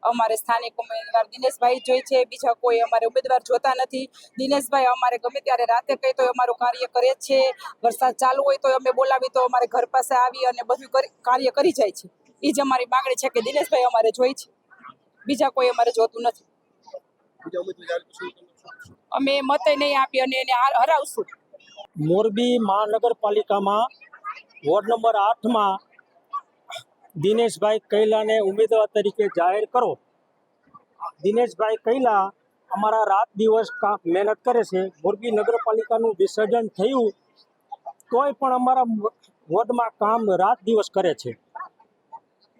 અમારે સ્થાનિક ઉમેદવાર દિનેશભાઈ જોઈ છે, બીજા કોઈ અમારે ઉમેદવાર જોતા નથી। દિનેશભાઈ અમારે ગમે ત્યારે રાતે કહી તો અમારું કાર્ય કરે જ છે। વરસાદ ચાલુ હોય તો અમે બોલાવી તો અમારે ઘર પાસે આવી અને બધું કાર્ય કરી જાય છે। એ જ અમારી માંગણી છે કે દિનેશભાઈ અમારે જોઈ છે, બીજા કોઈ અમારે જોતું નથી। અમે મતે નહીં આપી અને એને હરાવશું। મોરબી મહાનગરપાલિકામાં વોર્ડ નંબર 8માં દિનેશભાઈ કૈલાને ઉમેદવાર તરીકે જાહેર કરો। દિનેશભાઈ કૈલા અમારા રાત દિવસ મહેનત કરે છે। મોરબી નગરપાલિકાનું વિસર્જન થયું તોય પણ અમારા વોર્ડમાં કામ રાત દિવસ કરે છે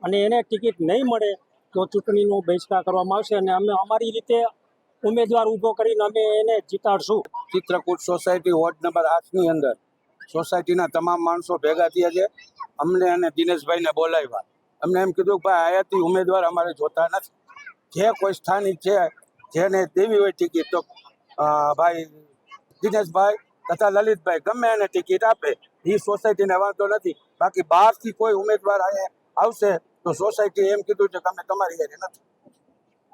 અને એને ટિકિટ નહીં મળે તો ચૂંટણીનો બહિષ્કાર કરવામાં આવશે અને અમે અમારી રીતે ઉમેદવાર ઊભો કરીને અમે એને જીતાડશું। ચિત્રકૂટ સોસાયટી વોર્ડ નંબર 8ની અંદર સોસાયટીના તમામ માણસો ભેગા થયા છે। અમને અને દિનેશભાઈને બોલાવ્યા। અમને એમ કીધું કે ભાઈ આયાથી ઉમેદવાર અમારે જોતા નથી, જે કોઈ સ્થાનિક છે જેને દેવી હોય ટિકિટ તો ભાઈ દિનેશભાઈ તથા લલિતભાઈ ગમે એને ટિકિટ આપે, એ સોસાયટીને વાંધો નથી। બાકી બહારથી કોઈ ઉમેદવાર અહીંયા આવશે તો સોસાયટી એમ કીધું છે કે અમે તમારી હારે નથી।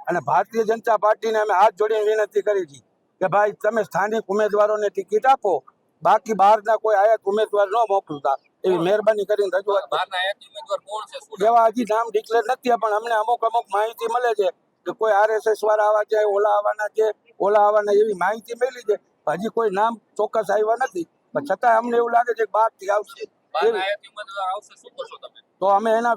અને ભારતીય જનતા પાર્ટીને અમે હાથ જોડીને વિનંતી કરી છે કે ભાઈ તમે સ્થાનિક ઉમેદવારોને ટિકિટ આપો, બાકી બહારના કોઈ આયાત ઉમેદવાર ન મોકલતા એવી મહેરબાની કરીને રજૂઆત। એવા હજી નામ ડિક્લેર નથી પણ અમને અમુક માહિતી મળે છે કે કોઈ RSS વાળા આવા છે, ઓલા આવવાના છે, ઓલા આવવાના એવી માહિતી મળી છે। હજી કોઈ નામ ચોક્કસ આવ્યા નથી, પણ છતાં અમને એવું લાગે છે કે બહારથી આવશે તો અમે એના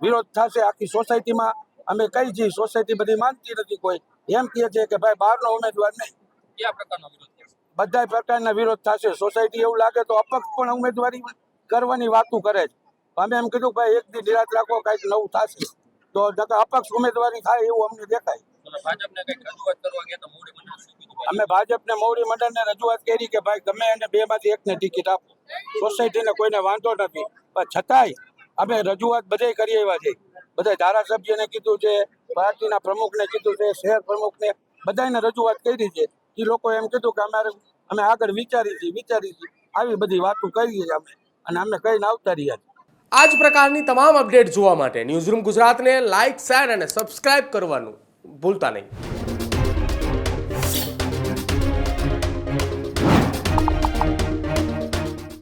વિરોધ થશે આખી સોસાયટીમાં। અમે કઈ છીએ, સોસાયટી બધી માનતી નથી, કોઈ એમ કહે છે કે ભાઈ બહારનો ઉમેદવાર નહીં। બધા પ્રકારના વિરોધ થશે। સોસાયટી એવું લાગે તો અપક્ષ પણ ઉમેદવારી કરવાની વાતો કરે છે। અમે એમ કીધું ભાઈ એક દી નિરાત રાખો, કંઈક નવું થશે તો અપક્ષ ઉમેદવારી થાય એવું અમને દેખાય। અમે ભાજપને મોવડી મંડળને રજૂઆત કરી કે ભાઈ ગમે એને 2માંથી એકને ટિકિટ આપો, સોસાયટીને કોઈને વાંધો નથી, પણ છતાંય અમે રજૂઆત બધે કરી આવ્યા છે। બધા ધારાસભ્યને કીધું છે, પાર્ટીના પ્રમુખને કીધું છે, શહેર પ્રમુખને બધાને રજૂઆત કરી છે। એ લોકો એમ કીધું કે અમે આગળ વિચારી છીએ આવી બધી વાતો કરી છે અમે, અને અમે કહીને આવતા રહ્યા છીએ। આ જ પ્રકારની તમામ અપડેટ જોવા માટે ન્યૂઝરૂમ ગુજરાતને લાઇક, શેર અને સબસ્ક્રાઇબ કરવાનું ભૂલતા નહીં।